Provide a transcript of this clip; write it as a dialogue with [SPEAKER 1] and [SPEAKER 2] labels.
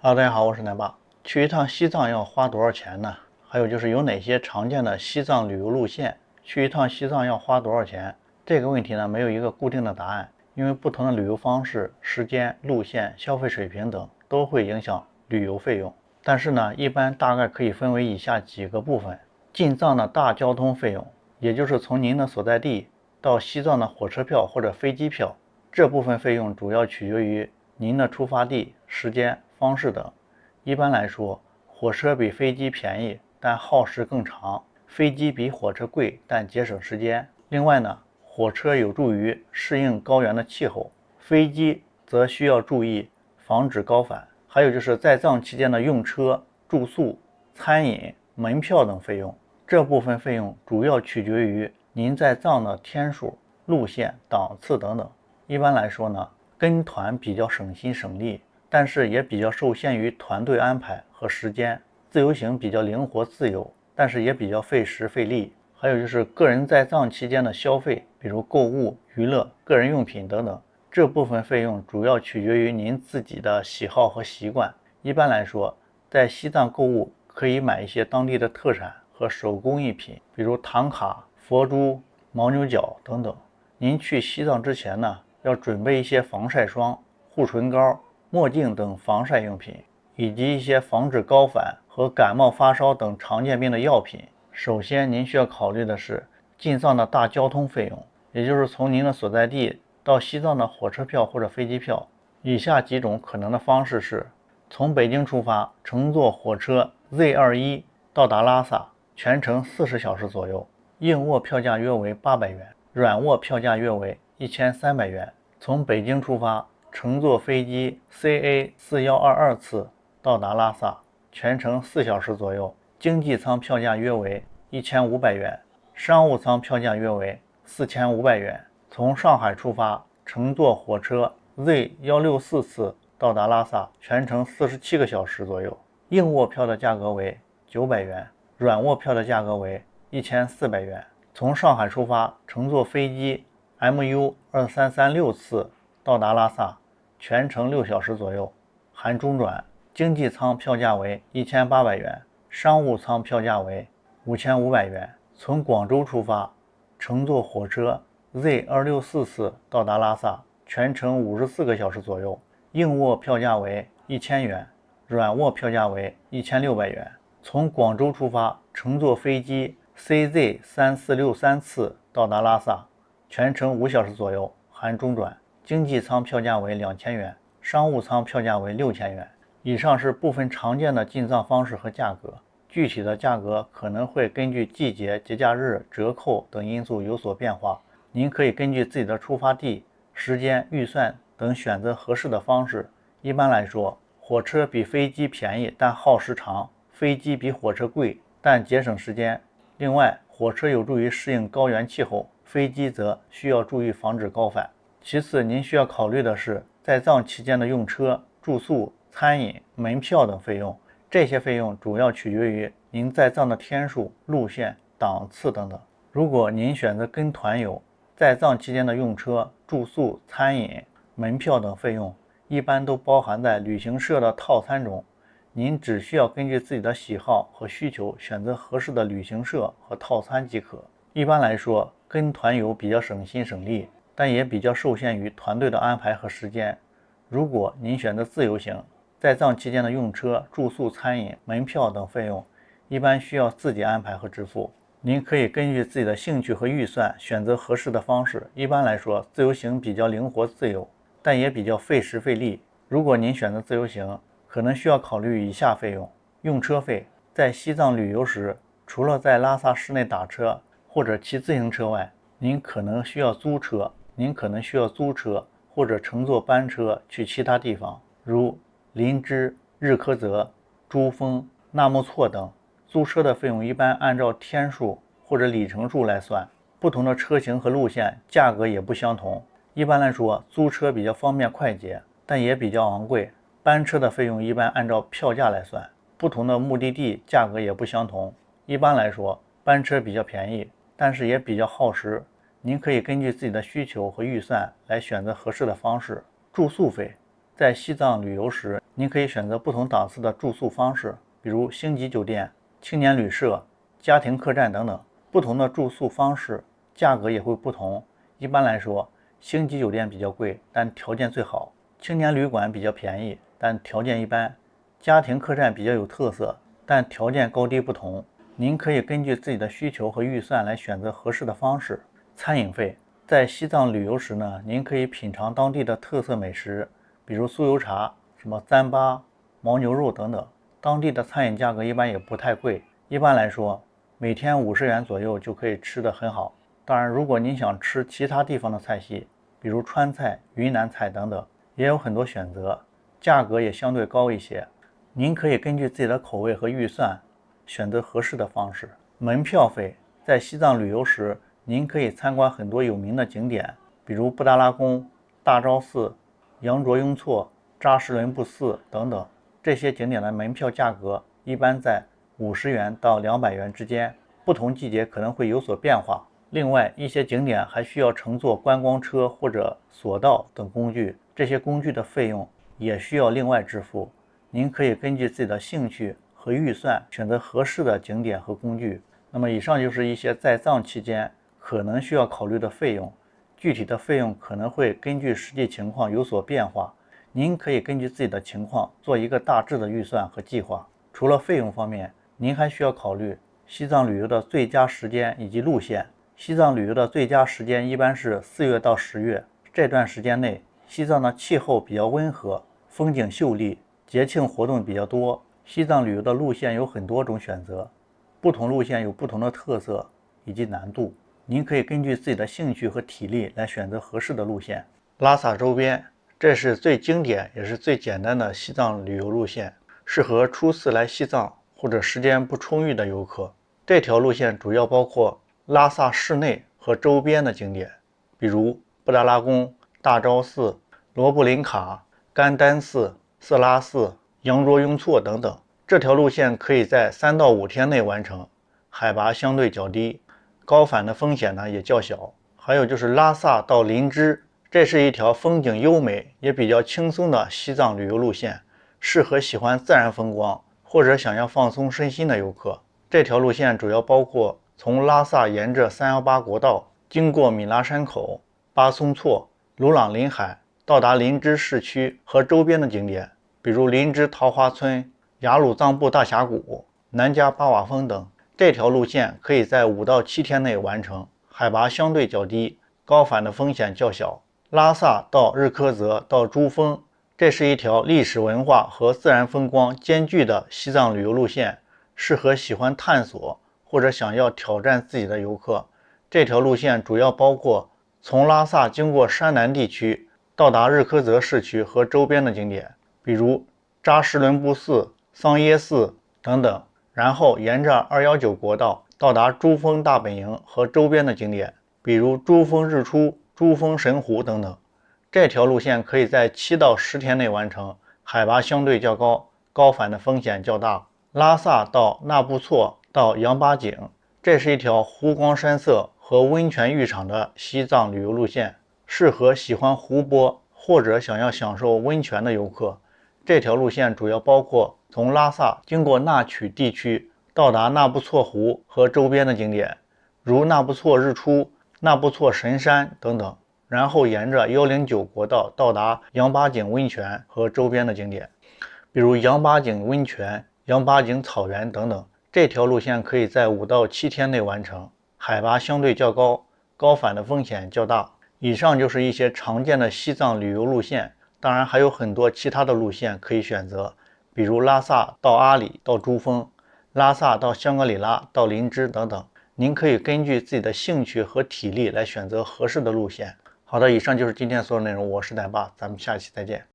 [SPEAKER 1] Hello，大家好，我是奶爸。去一趟西藏要花多少钱呢？还有就是有哪些常见的西藏旅游路线？去一趟西藏要花多少钱？这个问题呢，没有一个固定的答案，因为不同的旅游方式、时间、路线、消费水平等都会影响旅游费用。但是呢，一般大概可以分为以下几个部分：进藏的大交通费用，也就是从您的所在地到西藏的火车票或者飞机票，这部分费用主要取决于您的出发地、时间、方式等。一般来说，火车比飞机便宜，但耗时更长；飞机比火车贵，但节省时间。另外呢，火车有助于适应高原的气候，飞机则需要注意防止高反。还有就是在藏期间的用车、住宿、餐饮、门票等费用，这部分费用主要取决于您在藏的天数、路线、档次等等。一般来说呢，跟团比较省心省力，但是也比较受限于团队安排和时间。自由行比较灵活自由，但是也比较费时费力。还有就是个人在藏期间的消费，比如购物、娱乐、个人用品等等，这部分费用主要取决于您自己的喜好和习惯。一般来说，在西藏购物可以买一些当地的特产和手工艺品，比如唐卡、佛珠、牦牛角等等。您去西藏之前呢，要准备一些防晒霜、护唇膏、墨镜等防晒用品，以及一些防止高反和感冒发烧等常见病的药品。首先，您需要考虑的是进藏的大交通费用，也就是从您的所在地到西藏的火车票或者飞机票。以下几种可能的方式是：从北京出发，乘坐火车 Z21 到达拉萨，全程40小时左右，硬卧票价约为800元，软卧票价约为1300元。从北京出发，乘坐飞机 CA4122 次到达拉萨，全程4小时左右，经济舱票价约为1500元，商务舱票价约为4500元。从上海出发，乘坐火车 Z164 次到达拉萨，全程47个小时左右，硬卧票的价格为900元，软卧票的价格为1400元。从上海出发，乘坐飞机 MU2336 次到达拉萨，全程6小时左右，含中转。经济舱票价为1800元，商务舱票价为5500元。从广州出发，乘坐火车 Z264 次到达拉萨，全程54个小时左右，硬卧票价为1000元，软卧票价为1600元。从广州出发，乘坐飞机 CZ3463 次到达拉萨，全程5小时左右，含中转。经济舱票价为2000元，商务舱票价为6000元。以上是部分常见的进藏方式和价格，具体的价格可能会根据季节、节假日、折扣等因素有所变化。您可以根据自己的出发地、时间、预算等选择合适的方式。一般来说，火车比飞机便宜，但耗时长；飞机比火车贵，但节省时间。另外，火车有助于适应高原气候，飞机则需要注意防止高反。其次，您需要考虑的是在藏期间的用车、住宿、餐饮、门票等费用。这些费用主要取决于您在藏的天数、路线、档次等等。如果您选择跟团游，在藏期间的用车、住宿、餐饮、门票等费用一般都包含在旅行社的套餐中。您只需要根据自己的喜好和需求选择合适的旅行社和套餐即可。一般来说，跟团游比较省心省力，但也比较受限于团队的安排和时间。如果您选择自由行，在藏期间的用车、住宿、餐饮、门票等费用一般需要自己安排和支付。您可以根据自己的兴趣和预算选择合适的方式。一般来说，自由行比较灵活自由，但也比较费时费力。如果您选择自由行，可能需要考虑以下费用：用车费，在西藏旅游时，除了在拉萨市内打车或者骑自行车外，您可能需要租车或者乘坐班车去其他地方，如林芝、日喀则、珠峰、纳木错等。租车的费用一般按照天数或者里程数来算，不同的车型和路线价格也不相同。一般来说，租车比较方便快捷，但也比较昂贵。班车的费用一般按照票价来算，不同的目的地价格也不相同。一般来说，班车比较便宜，但是也比较耗时。您可以根据自己的需求和预算来选择合适的方式。住宿费，在西藏旅游时，您可以选择不同档次的住宿方式，比如星级酒店、青年旅社、家庭客栈等等。不同的住宿方式，价格也会不同。一般来说，星级酒店比较贵，但条件最好；青年旅馆比较便宜，但条件一般；家庭客栈比较有特色，但条件高低不同。您可以根据自己的需求和预算来选择合适的方式。餐饮费，在西藏旅游时呢，您可以品尝当地的特色美食，比如酥油茶、什么糌粑、牦牛肉等等。当地的餐饮价格一般也不太贵，一般来说，每天50元左右就可以吃得很好。当然，如果您想吃其他地方的菜系，比如川菜、云南菜等等，也有很多选择，价格也相对高一些。您可以根据自己的口味和预算选择合适的方式。门票费，在西藏旅游时，您可以参观很多有名的景点，比如布达拉宫、大昭寺、羊卓雍措、扎什伦布寺等等。这些景点的门票价格一般在50元到200元之间，不同季节可能会有所变化。另外，一些景点还需要乘坐观光车或者索道等工具，这些工具的费用也需要另外支付。您可以根据自己的兴趣和预算选择合适的景点和工具。那么以上就是一些在藏期间可能需要考虑的费用，具体的费用可能会根据实际情况有所变化。您可以根据自己的情况做一个大致的预算和计划。除了费用方面，您还需要考虑西藏旅游的最佳时间以及路线。西藏旅游的最佳时间一般是4月到10月，这段时间内，西藏的气候比较温和，风景秀丽，节庆活动比较多。西藏旅游的路线有很多种选择，不同路线有不同的特色以及难度，您可以根据自己的兴趣和体力来选择合适的路线。拉萨周边，这是最经典也是最简单的西藏旅游路线，适合初次来西藏或者时间不充裕的游客。这条路线主要包括拉萨市内和周边的景点，比如布达拉宫、大昭寺、罗布林卡、甘丹寺、色拉寺、羊卓雍措等等。这条路线可以在3到5天内完成，海拔相对较低，高反的风险呢也较小。还有就是拉萨到林芝，这是一条风景优美也比较轻松的西藏旅游路线，适合喜欢自然风光或者想要放松身心的游客。这条路线主要包括从拉萨沿着318国道，经过米拉山口、巴松措、鲁朗林海，到达林芝市区和周边的景点，比如林芝桃花村、雅鲁藏布大峡谷、南迦巴瓦峰等。这条路线可以在5到7天内完成，海拔相对较低，高反的风险较小。拉萨到日喀则到珠峰，这是一条历史文化和自然风光兼具的西藏旅游路线，适合喜欢探索或者想要挑战自己的游客。这条路线主要包括从拉萨经过山南地区，到达日喀则市区和周边的景点，比如扎什伦布寺、桑耶寺等等，然后沿着219国道到达珠峰大本营和周边的景点，比如珠峰日出、珠峰神湖等等。这条路线可以在7到10天内完成，海拔相对较高，高反的风险较大。拉萨到纳布错到羊八井，这是一条湖光山色和温泉浴场的西藏旅游路线，适合喜欢湖泊或者想要享受温泉的游客。这条路线主要包括从拉萨经过纳曲地区，到达纳布错湖和周边的景点，如纳布错日出、纳布错神山等等，然后沿着109国道到达羊八井温泉和周边的景点，比如羊八井温泉、羊八井草原等等。这条路线可以在5到7天内完成，海拔相对较高，高反的风险较大。以上就是一些常见的西藏旅游路线，当然还有很多其他的路线可以选择，比如拉萨到阿里到珠峰、拉萨到香格里拉到林芝等等。您可以根据自己的兴趣和体力来选择合适的路线。好的，以上就是今天所有内容，我是奶爸，咱们下期再见。